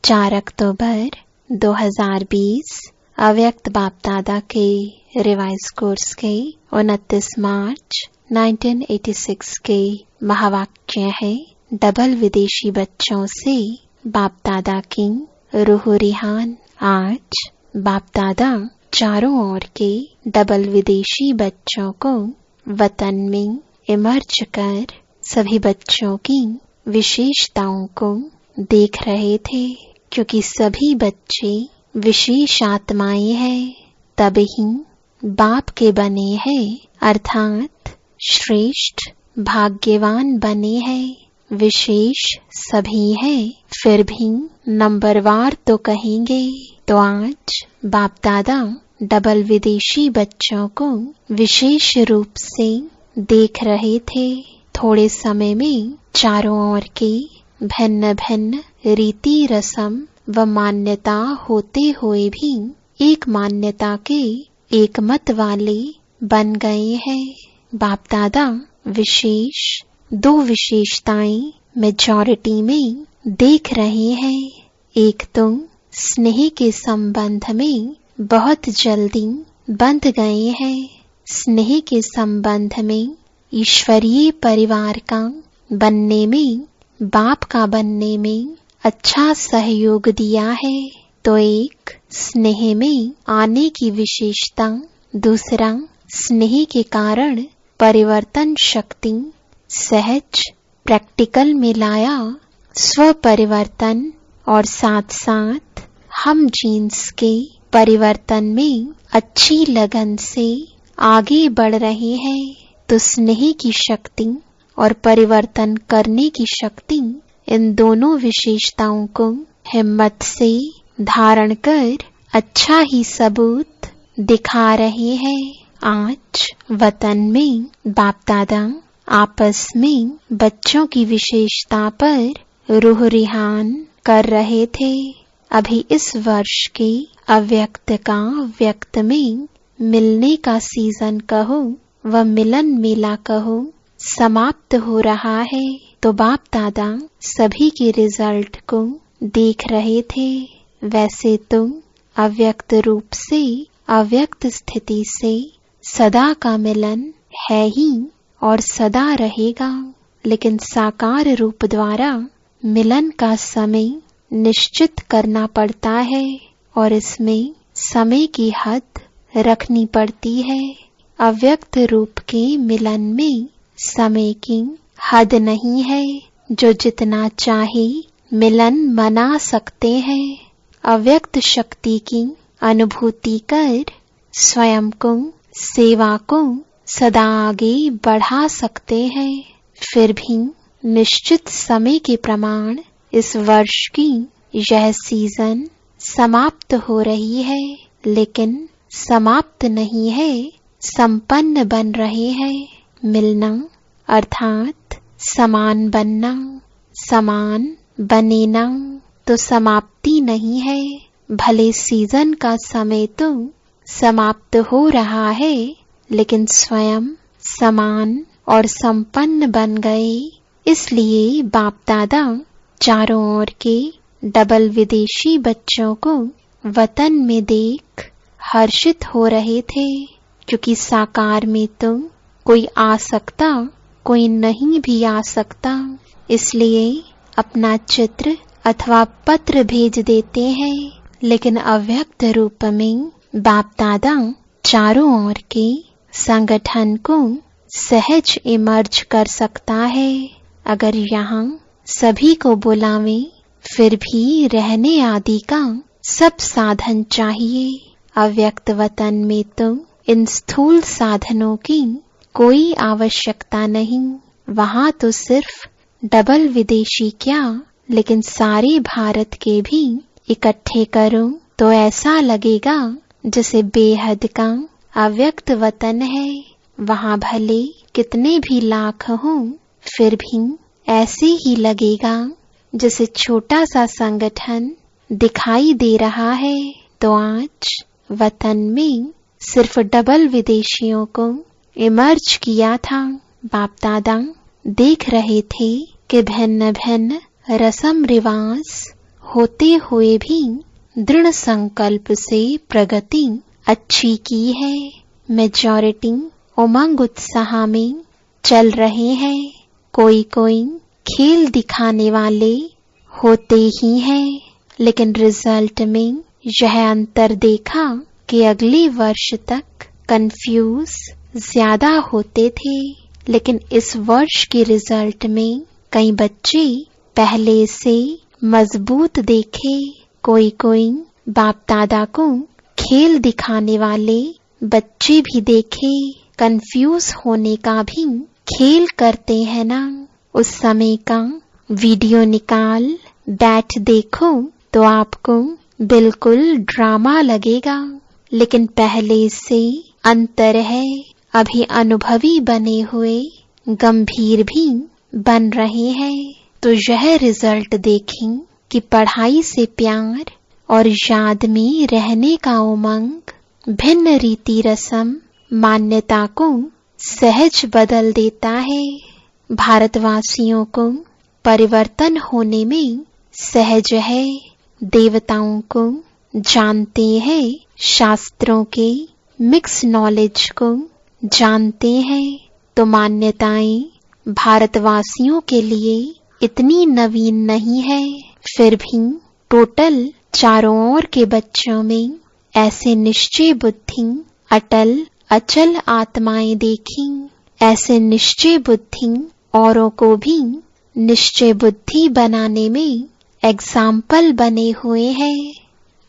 4 अक्टूबर 2020 अव्यक्त बाप दादा के रिवाइज कोर्स के 29 मार्च 1986 के महावाक्य है। डबल विदेशी बच्चों से बाप दादा की रूह रिहान। आज बाप दादा चारों ओर के डबल विदेशी बच्चों को वतन में इमर्ज कर सभी बच्चों की विशेषताओं को देख रहे थे, क्योंकि सभी बच्चे विशेष आत्माएं हैं, तभी बाप के बने हैं, अर्थात श्रेष्ठ भाग्यवान बने हैं। विशेष सभी हैं, फिर भी नंबरवार तो कहेंगे। तो आज बाप दादा डबल विदेशी बच्चों को विशेष रूप से देख रहे थे। थोड़े समय में चारों ओर के भिन्न भिन्न रीति रस्म व मान्यता होते हुए भी एक मान्यता के एक मत वाले बन गए हैं। बाप दादा विशेष दो विशेषताएं मेजॉरिटी में देख रहे हैं। एक तो स्नेह के संबंध में बहुत जल्दी बंध गए हैं। स्नेह के संबंध में ईश्वरीय परिवार का बनने में, बाप का बनने में अच्छा सहयोग दिया है। तो एक स्नेह में आने की विशेषता, दूसरा स्नेह के कारण परिवर्तन शक्ति सहज प्रैक्टिकल में लाया स्व परिवर्तन, और साथ साथ हम जीन्स के परिवर्तन में अच्छी लगन से आगे बढ़ रहे हैं। तो स्नेह की शक्ति और परिवर्तन करने की शक्ति, इन दोनों विशेषताओं को हिम्मत से धारण कर अच्छा ही सबूत दिखा रहे हैं। आज वतन में बाप दादा आपस में बच्चों की विशेषता पर रूह रिहान कर रहे थे। अभी इस वर्ष के अव्यक्त का व्यक्त में मिलने का सीजन कहो व मिलन मेला कहो समाप्त हो रहा है। तो बाप दादा सभी के रिजल्ट को देख रहे थे। वैसे तो अव्यक्त रूप से अव्यक्त स्थिति से सदा का मिलन है ही और सदा रहेगा, लेकिन साकार रूप द्वारा मिलन का समय निश्चित करना पड़ता है और इसमें समय की हद रखनी पड़ती है। अव्यक्त रूप के मिलन में समय की हद नहीं है, जो जितना चाहे मिलन मना सकते हैं। अव्यक्त शक्ति की अनुभूति कर स्वयं को, सेवा को सदा आगे बढ़ा सकते हैं। फिर भी निश्चित समय के प्रमाण इस वर्ष की यह सीजन समाप्त हो रही है, लेकिन समाप्त नहीं है, संपन्न बन रहे हैं। मिलना अर्थात समान बनना, समान बनेना तो समाप्ति नहीं है। भले सीजन का समय तो समाप्त हो रहा है, लेकिन स्वयं समान और संपन्न बन गए। इसलिए बाप दादा चारों ओर के डबल विदेशी बच्चों को वतन में देख हर्षित हो रहे थे, क्योंकि साकार में तो कोई आ सकता, कोई नहीं भी आ सकता। इसलिए अपना चित्र अथवा पत्र भेज देते हैं, लेकिन अव्यक्त रूप में बाप दादा चारों ओर के संगठन को सहज इमर्ज कर सकता है। अगर यहाँ सभी को बुलावे, फिर भी रहने आदि का सब साधन चाहिए। अव्यक्त वतन में तो इन स्थूल साधनों की कोई आवश्यकता नहीं। वहाँ तो सिर्फ डबल विदेशी क्या, लेकिन सारे भारत के भी इकट्ठे करो तो ऐसा लगेगा जैसे बेहद का अव्यक्त वतन है। वहाँ भले कितने भी लाख हों, फिर भी ऐसे ही लगेगा जैसे छोटा सा संगठन दिखाई दे रहा है। तो आज वतन में सिर्फ डबल विदेशियों को इमर्ज किया था। बाप दादा देख रहे थे कि भिन्न भिन्न रस्म रिवाज होते हुए भी दृढ़ संकल्प से प्रगति अच्छी की है। मेजॉरिटी उमंग उत्साह में चल रहे हैं। कोई कोई खेल दिखाने वाले होते ही हैं, लेकिन रिजल्ट में यह अंतर देखा कि अगले वर्ष तक कंफ्यूज ज्यादा होते थे। लेकिन इस वर्ष के रिजल्ट में कई बच्चे पहले से मजबूत देखे। कोई कोई बाप दादा को खेल दिखाने वाले बच्चे भी देखे। कंफ्यूज होने का भी खेल करते हैं ना, उस समय का वीडियो निकाल बैठ देखो तो आपको बिल्कुल ड्रामा लगेगा। लेकिन पहले से अंतर है। अभी अनुभवी बने हुए गंभीर भी बन रहे हैं। तो यह रिजल्ट देखें कि पढ़ाई से प्यार और याद में रहने का उमंग भिन्न रीति रस्म मान्यता को सहज बदल देता है। भारतवासियों को परिवर्तन होने में सहज है। देवताओं को जानते हैं, शास्त्रों के मिक्स नॉलेज को जानते हैं। तो मान्यताएं भारतवासियों के लिए इतनी नवीन नहीं है। फिर भी टोटल चारों ओर के बच्चों में ऐसे निश्चय बुद्धि, अटल अचल आत्माएं देखी। ऐसे निश्चय बुद्धि औरों को भी निश्चय बुद्धि बनाने में एग्जाम्पल बने हुए हैं।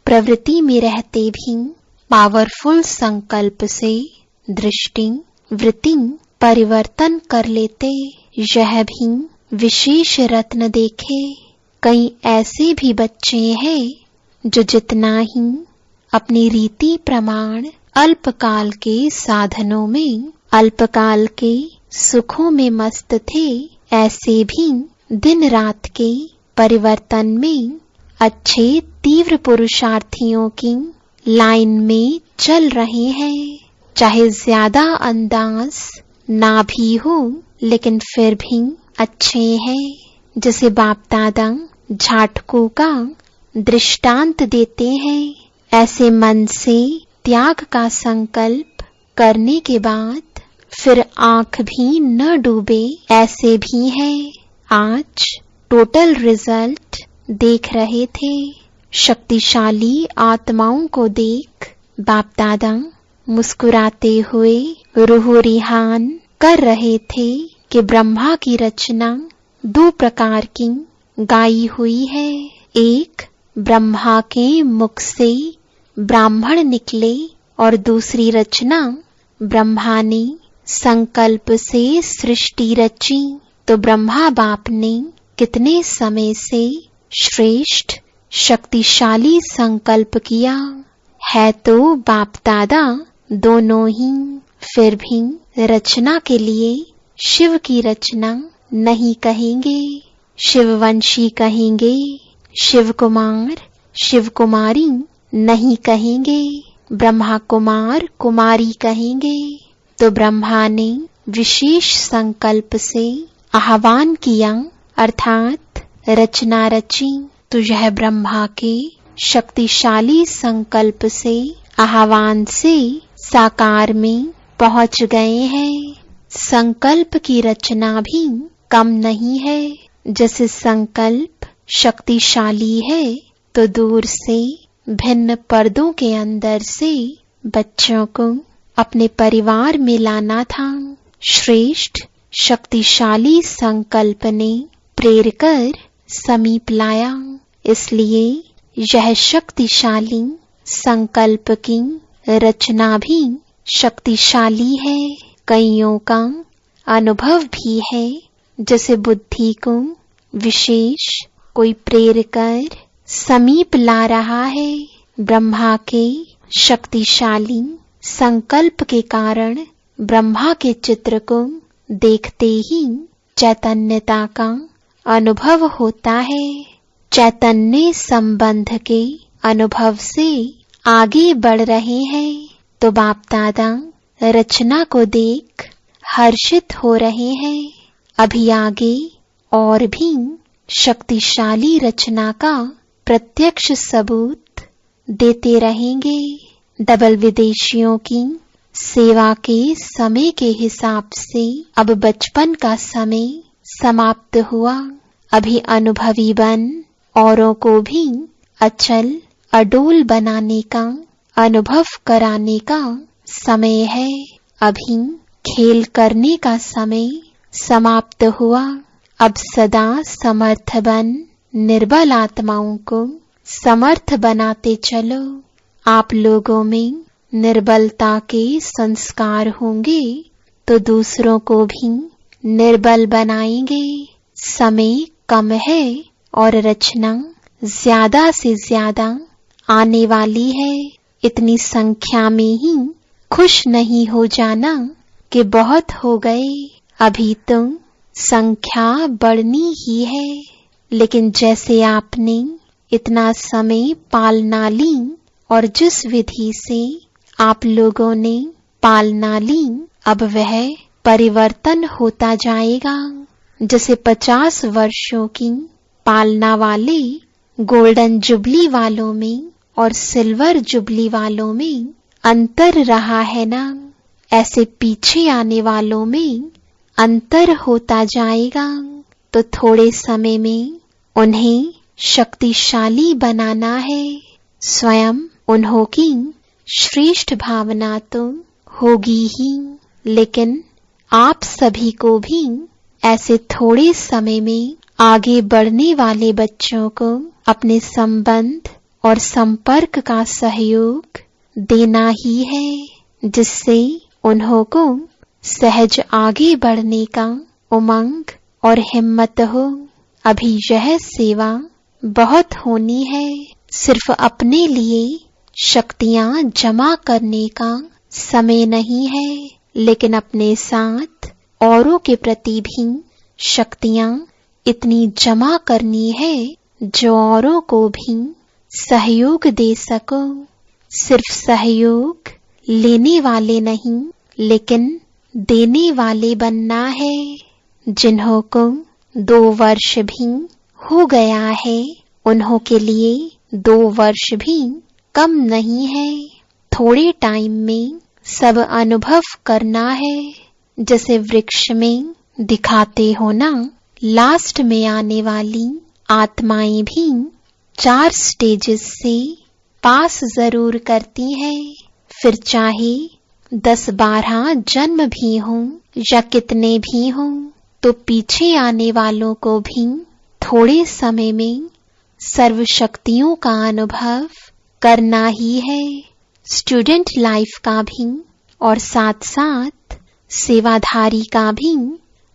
प्रवृत्ति में रहते भी पावरफुल संकल्प से दृष्टि वृत्ति परिवर्तन कर लेते। यह भी विशेष रत्न देखे। कई ऐसे भी बच्चे हैं जो जितना ही अपनी रीति प्रमाण अल्पकाल के साधनों में, अल्पकाल के सुखों में मस्त थे, ऐसे भी दिन रात के परिवर्तन में अच्छे तीव्र पुरुषार्थियों की लाइन में चल रहे हैं। चाहे ज्यादा अंदाज ना भी हो, लेकिन फिर भी अच्छे हैं। जैसे बाप दादा झाटकों का दृष्टांत देते हैं, ऐसे मन से त्याग का संकल्प करने के बाद फिर आंख भी न डूबे, ऐसे भी हैं। आज टोटल रिजल्ट देख रहे थे। शक्तिशाली आत्माओं को देख बाप दादा मुस्कुराते हुए रूह रिहान कर रहे थे कि ब्रह्मा की रचना दो प्रकार की गाई हुई है। एक, ब्रह्मा के मुख से ब्राह्मण निकले, और दूसरी रचना ब्रह्मा ने संकल्प से सृष्टि रची। तो ब्रह्मा बाप ने कितने समय से श्रेष्ठ शक्तिशाली संकल्प किया है। तो बाप दादा दोनों ही, फिर भी रचना के लिए शिव की रचना नहीं कहेंगे, शिववंशी कहेंगे। शिव कुमार शिव कुमारी नहीं कहेंगे, ब्रह्मा कुमार कुमारी कहेंगे। तो ब्रह्मा ने विशेष संकल्प से आह्वान किया, अर्थात रचना रची। तो यह ब्रह्मा के शक्तिशाली संकल्प से, आह्वान से साकार में पहुंच गए हैं। संकल्प की रचना भी कम नहीं है। जैसे संकल्प शक्तिशाली है, तो दूर से भिन्न पर्दों के अंदर से बच्चों को अपने परिवार में लाना था। श्रेष्ठ शक्तिशाली संकल्प ने प्रेर कर समीप लाया। इसलिए यह शक्तिशाली संकल्प की रचना भी शक्तिशाली है। कईयों का अनुभव भी है, जैसे बुद्धि को विशेष कोई प्रेर कर समीप ला रहा है। ब्रह्मा के शक्तिशाली संकल्प के कारण ब्रह्मा के चित्र को देखते ही चैतन्यता का अनुभव होता है। चैतन्य संबंध के अनुभव से आगे बढ़ रहे हैं। तो बाप दादा रचना को देख हर्षित हो रहे हैं। अभी आगे और भी शक्तिशाली रचना का प्रत्यक्ष सबूत देते रहेंगे। डबल विदेशियों की सेवा के समय के हिसाब से अब बचपन का समय समाप्त हुआ। अभी अनुभवी बन औरों को भी अचल अडोल बनाने का, अनुभव कराने का समय है। अभी खेल करने का समय समाप्त हुआ। अब सदा समर्थ बन निर्बल आत्माओं को समर्थ बनाते चलो। आप लोगों में निर्बलता के संस्कार होंगे तो दूसरों को भी निर्बल बनाएंगे। समय कम है और रचना ज्यादा से ज्यादा आने वाली है। इतनी संख्या में ही खुश नहीं हो जाना कि बहुत हो गए। अभी तो संख्या बढ़नी ही है। लेकिन जैसे आपने इतना समय पालना ली और जिस विधि से आप लोगों ने पालना ली, अब वह परिवर्तन होता जाएगा। जैसे 50 वर्षों की पालना वाले गोल्डन जुबली वालों में और सिल्वर जुबली वालों में अंतर रहा है ना, ऐसे पीछे आने वालों में अंतर होता जाएगा। तो थोड़े समय में उन्हें शक्तिशाली बनाना है। स्वयं उन्हों की श्रेष्ठ भावना तो होगी ही, लेकिन आप सभी को भी ऐसे थोड़े समय में आगे बढ़ने वाले बच्चों को अपने संबंध और संपर्क का सहयोग देना ही है, जिससे उन्हों को सहज आगे बढ़ने का उमंग और हिम्मत हो। अभी यह सेवा बहुत होनी है। सिर्फ अपने लिए शक्तियां जमा करने का समय नहीं है, लेकिन अपने साथ औरों के प्रति भी शक्तियां इतनी जमा करनी है जो औरों को भी सहयोग दे सको। सिर्फ सहयोग लेने वाले नहीं, लेकिन देने वाले बनना है। जिन्हों को 2 वर्ष भी हो गया है, उन्हों के लिए 2 वर्ष भी कम नहीं है। थोड़े टाइम में सब अनुभव करना है। जैसे वृक्ष में दिखाते हो ना, लास्ट में आने वाली आत्माएं भी 4 स्टेजेस से पास जरूर करती हैं। फिर चाहे 10-12 जन्म भी हों या कितने भी हों, तो पीछे आने वालों को भी थोड़े समय में सर्व शक्तियों का अनुभव करना ही है। स्टूडेंट लाइफ का भी और साथ साथ सेवाधारी का भी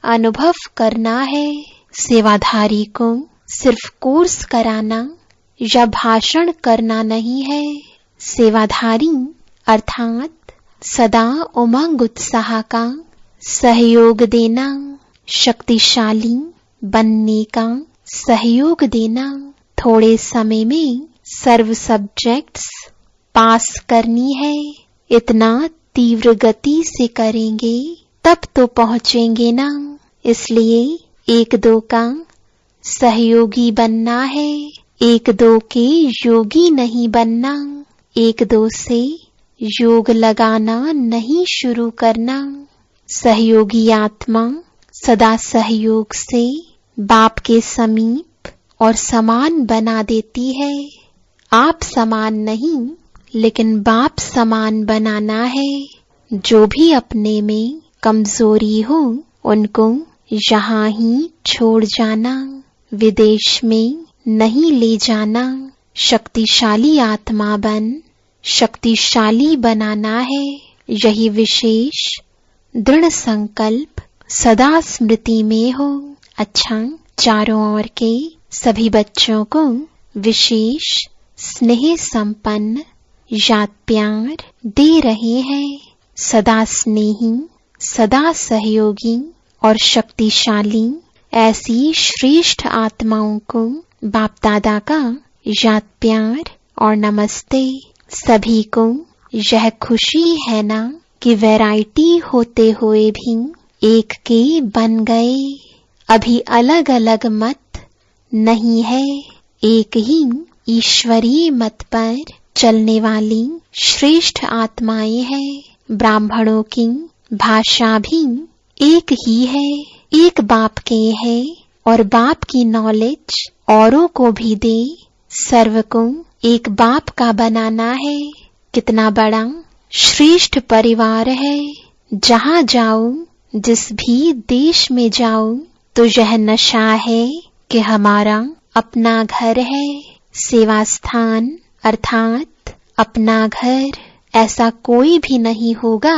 अनुभव करना है। सेवाधारी को सिर्फ कोर्स कराना या भाषण करना नहीं है। सेवाधारी अर्थात सदा उमंग उत्साह का सहयोग देना, शक्तिशाली बनने का सहयोग देना। थोड़े समय में सर्व सब्जेक्ट्स पास करनी है। इतना तीव्र गति से करेंगे तब तो पहुंचेंगे ना। इसलिए 1-2 का सहयोगी बनना है, 1-2 के योगी नहीं बनना। 1-2 से योग लगाना नहीं शुरू करना। सहयोगी आत्मा सदा सहयोग से बाप के समीप और समान बना देती है। आप समान नहीं, लेकिन बाप समान बनाना है। जो भी अपने में कमजोरी हो उनको यहाँ ही छोड़ जाना, विदेश में नहीं ले जाना। शक्तिशाली आत्मा बन शक्तिशाली बनाना है। यही विशेष दृढ़ संकल्प सदा स्मृति में हो। अच्छा, चारों ओर के सभी बच्चों को विशेष स्नेह संपन्न याद प्यार दे रहे हैं। सदा स्नेही, सदा सहयोगी और शक्तिशाली ऐसी श्रेष्ठ आत्माओं को बाप दादा का याद प्यार और नमस्ते। सभी को यह खुशी है ना कि वैरायटी होते हुए भी एक के बन गए। अभी अलग अलग मत नहीं है, एक ही ईश्वरीय मत पर चलने वाली श्रेष्ठ आत्माएं हैं। ब्राह्मणों की भाषा भी एक ही है, एक बाप के है और बाप की नॉलेज औरों को भी दे। सर्व को एक बाप का बनाना है। कितना बड़ा श्रेष्ठ परिवार है। जहाँ जाऊं, जिस भी देश में जाऊं, तो यह नशा है कि हमारा अपना घर है। सेवा स्थान अर्थात अपना घर। ऐसा कोई भी नहीं होगा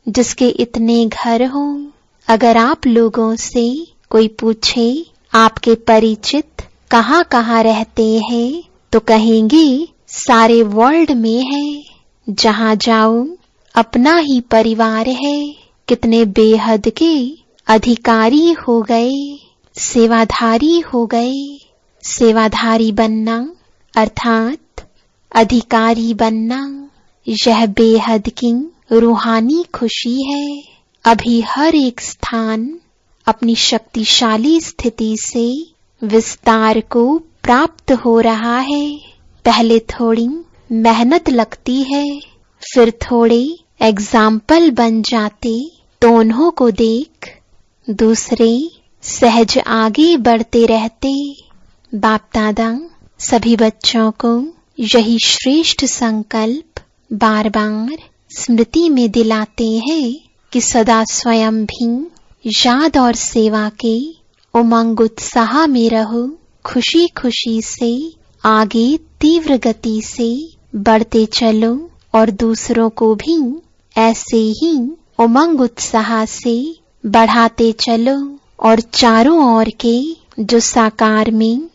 जिसके इतने घर हों। अगर आप लोगों से कोई पूछे आपके परिचित कहाँ कहाँ रहते हैं, तो कहेंगे सारे वर्ल्ड में है। जहाँ जाऊं अपना ही परिवार है। कितने बेहद के अधिकारी हो गए, सेवाधारी हो गए। सेवाधारी बनना अर्थात अधिकारी बनना, यह बेहद की रूहानी खुशी है। अभी हर एक स्थान अपनी शक्तिशाली स्थिति से विस्तार को प्राप्त हो रहा है। पहले थोड़ी मेहनत लगती है, फिर थोड़े एग्जाम्पल बन जाते तो उन्हों को देख दूसरे सहज आगे बढ़ते रहते। बाप दादा सभी बच्चों को यही श्रेष्ठ संकल्प बार बार स्मृति में दिलाते हैं कि सदा स्वयं भी याद और सेवा के उमंग उत्साह में रहो। खुशी खुशी से आगे तीव्र गति से बढ़ते चलो और दूसरों को भी ऐसे ही उमंग उत्साह से बढ़ाते चलो। और चारों ओर के जो साकार में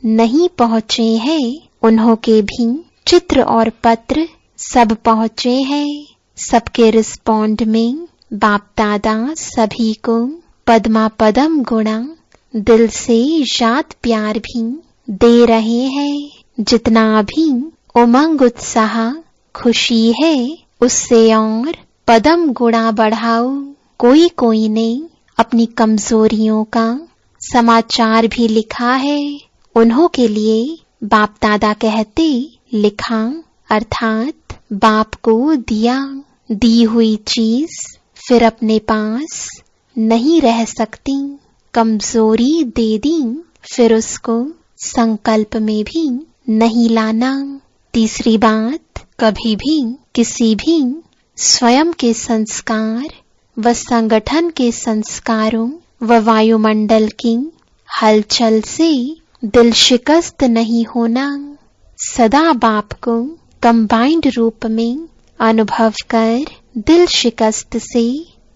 नहीं पहुँचे हैं, उन्हों के भी चित्र और पत्र सब पहुँचे हैं। सबके रिस्पॉन्ड में बाप दादा सभी को पद्मा पदम गुणा दिल से याद प्यार भी दे रहे हैं। जितना भी उमंग उत्साह खुशी है, उससे और पदम गुणा बढ़ाओ। कोई कोई ने अपनी कमजोरियों का समाचार भी लिखा है। उन्हों के लिए बाप दादा कहते लिखा अर्थात बाप को दिया। दी हुई चीज फिर अपने पास नहीं रह सकती। कमजोरी दे दी फिर उसको संकल्प में भी नहीं लाना। तीसरी बात, कभी भी किसी भी स्वयं के संस्कार व संगठन के संस्कारों व वायुमंडल की हलचल से दिल शिकस्त नहीं होना। सदा बाप को कंबाइंड रूप में अनुभव कर दिल शिकस्त से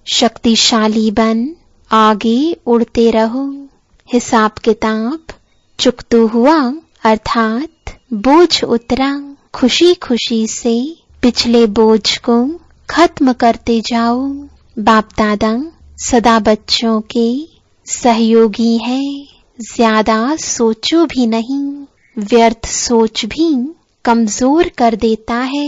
शक्तिशाली बन आगे उड़ते रहो। हिसाब किताब चुकतू हुआ अर्थात बोझ उतरा। खुशी खुशी से पिछले बोझ को खत्म करते जाओ। बाप दादा सदा बच्चों के सहयोगी है। ज्यादा सोचो भी नहीं। व्यर्थ सोच भी कमजोर कर देता है।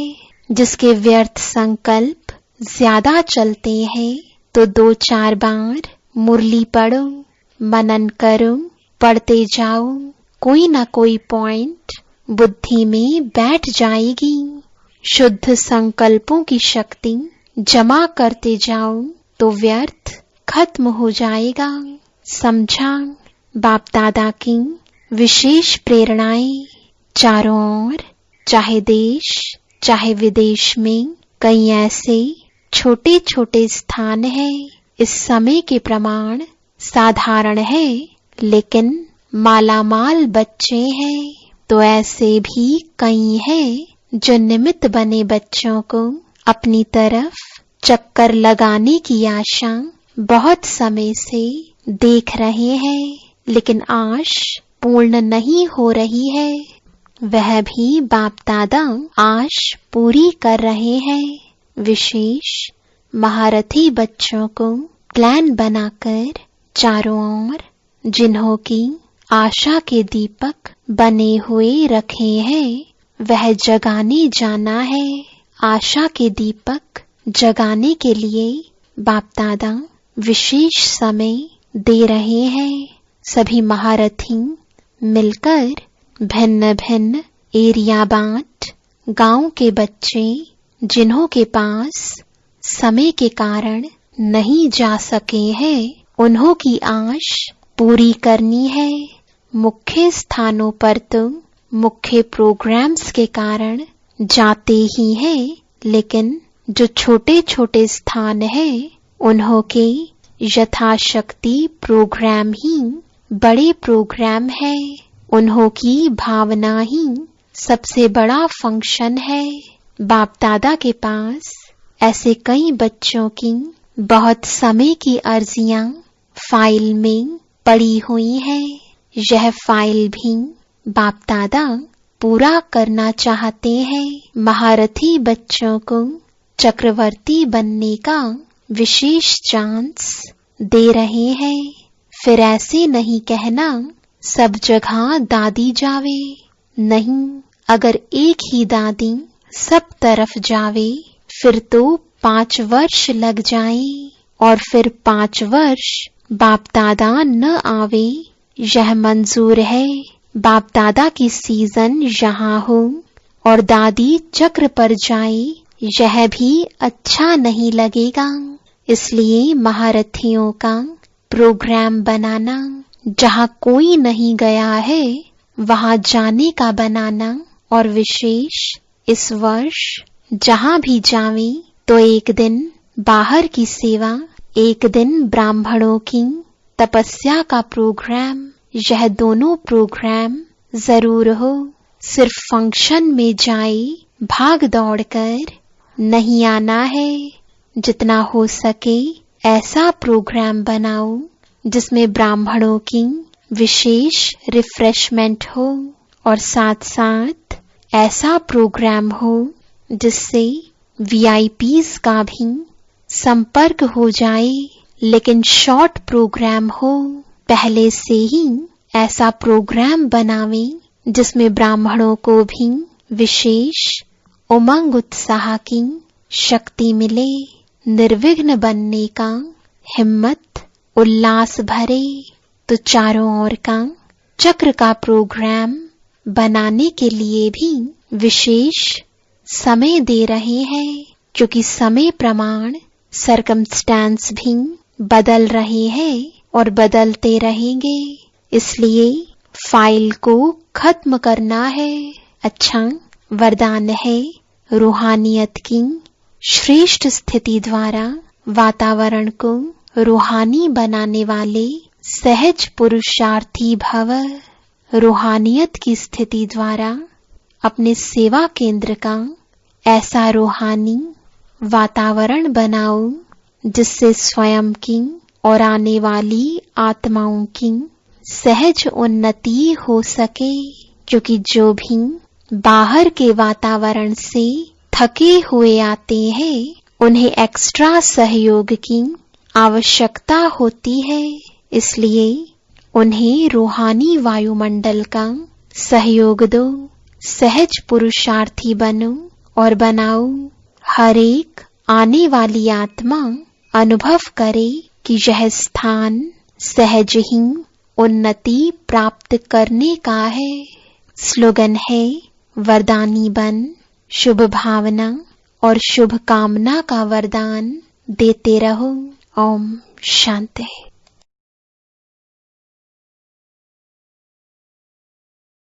जिसके व्यर्थ संकल्प ज्यादा चलते हैं, तो 2-4 बार मुरली पढ़ो, मनन करो, पढ़ते जाओ। कोई ना कोई पॉइंट बुद्धि में बैठ जाएगी। शुद्ध संकल्पों की शक्ति जमा करते जाओ तो व्यर्थ खत्म हो जाएगा। समझा? बाप दादा की विशेष प्रेरणाएं चारों ओर, चाहे देश चाहे विदेश में कई ऐसे छोटे छोटे स्थान हैं। इस समय के प्रमाण साधारण है, लेकिन मालामाल बच्चे हैं। तो ऐसे भी कई हैं जो निमित्त बने बच्चों को अपनी तरफ चक्कर लगाने की आशा बहुत समय से देख रहे हैं, लेकिन आश पूर्ण नहीं हो रही है। वह भी बाप दादा आश पूरी कर रहे हैं। विशेष महारथी बच्चों को प्लान बनाकर चारों ओर जिन्हों की आशा के दीपक बने हुए रखे हैं, वह जगाने जाना है। आशा के दीपक जगाने के लिए बाप दादा विशेष समय दे रहे हैं। सभी महारथी मिलकर भिन्न भिन्न एरिया बाट गांव के बच्चे जिन्हों के पास समय के कारण नहीं जा सके हैं, उन्हों की आश पूरी करनी है। मुख्य स्थानों पर तो मुख्य प्रोग्राम्स के कारण जाते ही हैं, लेकिन जो छोटे छोटे स्थान है उन्हों के यथाशक्ति प्रोग्राम ही बड़े प्रोग्राम है। उन्हों की भावना ही सबसे बड़ा फंक्शन है। बाप दादा के पास ऐसे कई बच्चों की बहुत समय की अर्जियां फाइल में पड़ी हुई है। यह फाइल भी बाप दादा पूरा करना चाहते हैं। महारथी बच्चों को चक्रवर्ती बनने का विशेष चांस दे रहे हैं। फिर ऐसे नहीं कहना सब जगह दादी जावे। नहीं, अगर एक ही दादी सब तरफ जावे फिर तो 5 वर्ष लग जाए और फिर 5 वर्ष बाप दादा न आवे, यह मंजूर है। बाप दादा की सीजन यहाँ हो और दादी चक्र पर जाए, यह भी अच्छा नहीं लगेगा। इसलिए महारथियों का प्रोग्राम बनाना, जहाँ कोई नहीं गया है वहाँ जाने का बनाना, और विशेष इस वर्ष जहाँ भी जावे तो एक दिन बाहर की सेवा, एक दिन ब्राह्मणों की तपस्या का प्रोग्राम, यह दोनों प्रोग्राम जरूर हो। सिर्फ फंक्शन में जाए भाग दौड़ कर नहीं आना है। जितना हो सके ऐसा प्रोग्राम बनाओ जिसमें ब्राह्मणों की विशेष रिफ्रेशमेंट हो, और साथ साथ ऐसा प्रोग्राम हो जिससे VIPs का भी संपर्क हो जाए, लेकिन शॉर्ट प्रोग्राम हो। पहले से ही ऐसा प्रोग्राम बनावें जिसमें ब्राह्मणों को भी विशेष उमंग उत्साह की शक्ति मिले, निर्विघ्न बनने का हिम्मत उल्लास भरे। तो चारों ओर का चक्र का प्रोग्राम बनाने के लिए भी विशेष समय दे रहे हैं, क्योंकि समय प्रमाण सर्कमस्टेंस भी बदल रहे हैं और बदलते रहेंगे। इसलिए फाइल को खत्म करना है। अच्छा वरदान है रूहानियत की श्रेष्ठ स्थिति द्वारा वातावरण को रूहानी बनाने वाले सहज पुरुषार्थी भव। रूहानियत की स्थिति द्वारा अपने सेवा केंद्र का ऐसा रूहानी वातावरण बनाओ जिससे स्वयं की और आने वाली आत्माओं की सहज उन्नति हो सके। क्योंकि जो भी बाहर के वातावरण से थके हुए आते हैं उन्हें एक्स्ट्रा सहयोग की आवश्यकता होती है। इसलिए उन्हें रूहानी वायुमंडल का सहयोग दो। सहज पुरुषार्थी बनो और बनाओ। हर एक आने वाली आत्मा अनुभव करे कि यह स्थान सहज ही उन्नति प्राप्त करने का है। स्लोगन है वरदानी बन, शुभ भावना और शुभ कामना का वरदान देते रहो। ओम शांति।